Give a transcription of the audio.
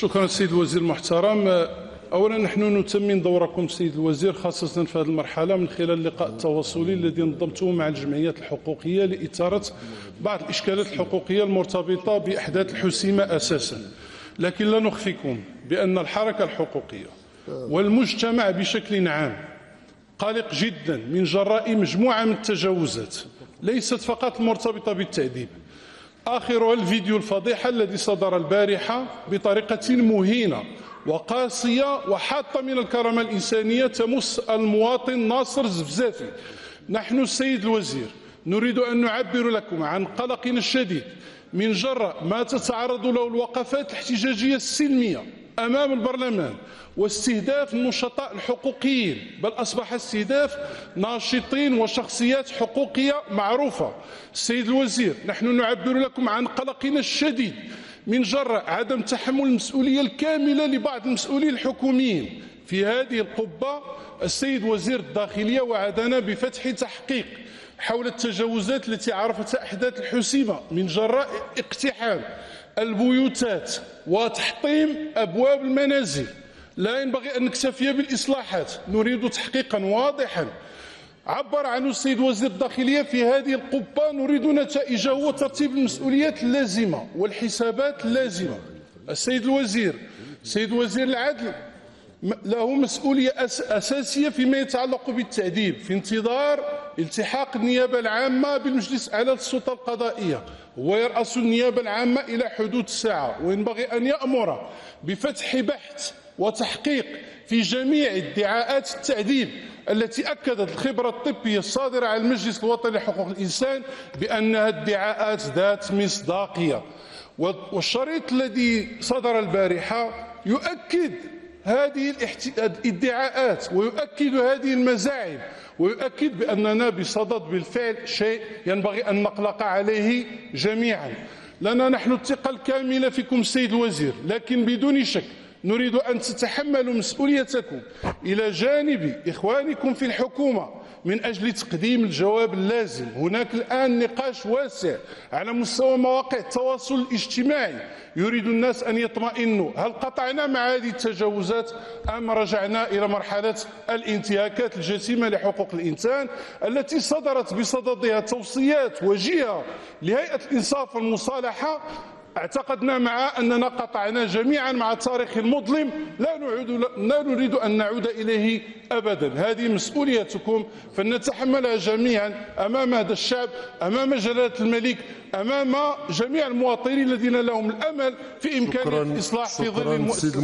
شكرا السيد الوزير المحترم. اولا نحن نثمن دوركم السيد الوزير خاصه في هذه المرحله من خلال اللقاء التواصلي الذي نظمته مع الجمعيات الحقوقيه لاثاره بعض الاشكالات الحقوقيه المرتبطه باحداث الحسيمه اساسا. لكن لا نخفيكم بان الحركه الحقوقيه والمجتمع بشكل عام قلق جدا من جراء مجموعه من التجاوزات ليست فقط المرتبطه بالتأديب، آخرها الفيديو الفضيحة الذي صدر البارحة بطريقة مهينة وقاسية وحاطة من الكرامة الإنسانية تمس المواطن ناصر الزفزافي. نحن السيد الوزير نريد أن نعبر لكم عن قلقنا الشديد من جراء ما تتعرض له الوقفات الاحتجاجية السلمية أمام البرلمان واستهداف النشطاء الحقوقيين، بل أصبح استهداف ناشطين وشخصيات حقوقية معروفة. السيد الوزير نحن نعبر لكم عن قلقنا الشديد من جراء عدم تحمل المسؤولية الكاملة لبعض المسؤولين الحكوميين في هذه القبة. السيد وزير الداخلية وعدنا بفتح تحقيق حول التجاوزات التي عرفتها أحداث الحسيمة من جراء اقتحام البيوتات وتحطيم أبواب المنازل. لا ينبغي أن نكتفي بالإصلاحات، نريد تحقيقا واضحا عبر عنه السيد وزير الداخلية في هذه القبة. نريد نتائجه وترتيب المسؤوليات اللازمة والحسابات اللازمة. السيد الوزير، سيد وزير العدل له مسؤولية أساسية فيما يتعلق بالتأديب في انتظار التحاق النيابة العامة بالمجلس الأعلى للسلطة القضائية. هو يرأس النيابة العامة إلى حدود الساعة، وينبغي أن يأمر بفتح بحث وتحقيق في جميع ادعاءات التأديب التي أكدت الخبرة الطبية الصادرة عن المجلس الوطني لحقوق الإنسان بأنها ادعاءات ذات مصداقية. والشريط الذي صدر البارحة يؤكد هذه الادعاءات ويؤكد هذه المزاعم ويؤكد بأننا بصدد بالفعل شيء ينبغي أن نقلق عليه جميعا. لنا نحن الثقة الكاملة فيكم السيد الوزير، لكن بدون شك نريد أن تتحملوا مسؤوليتكم إلى جانب إخوانكم في الحكومة من أجل تقديم الجواب اللازم. هناك الآن نقاش واسع على مستوى مواقع التواصل الاجتماعي يريد الناس أن يطمئنوا: هل قطعنا مع هذه التجاوزات أم رجعنا إلى مرحلة الانتهاكات الجسيمة لحقوق الإنسان التي صدرت بصددها توصيات وجيهة لهيئة الإنصاف والمصالحة؟ اعتقدنا معها أننا قطعنا جميعا مع التاريخ المظلم لا نريد أن نعود إليه أبدا. هذه مسؤوليتكم فلنتحملها جميعا أمام هذا الشعب، أمام جلالة الملك، أمام جميع المواطنين الذين لهم الأمل في إمكانية الإصلاح في ظل المؤسسة.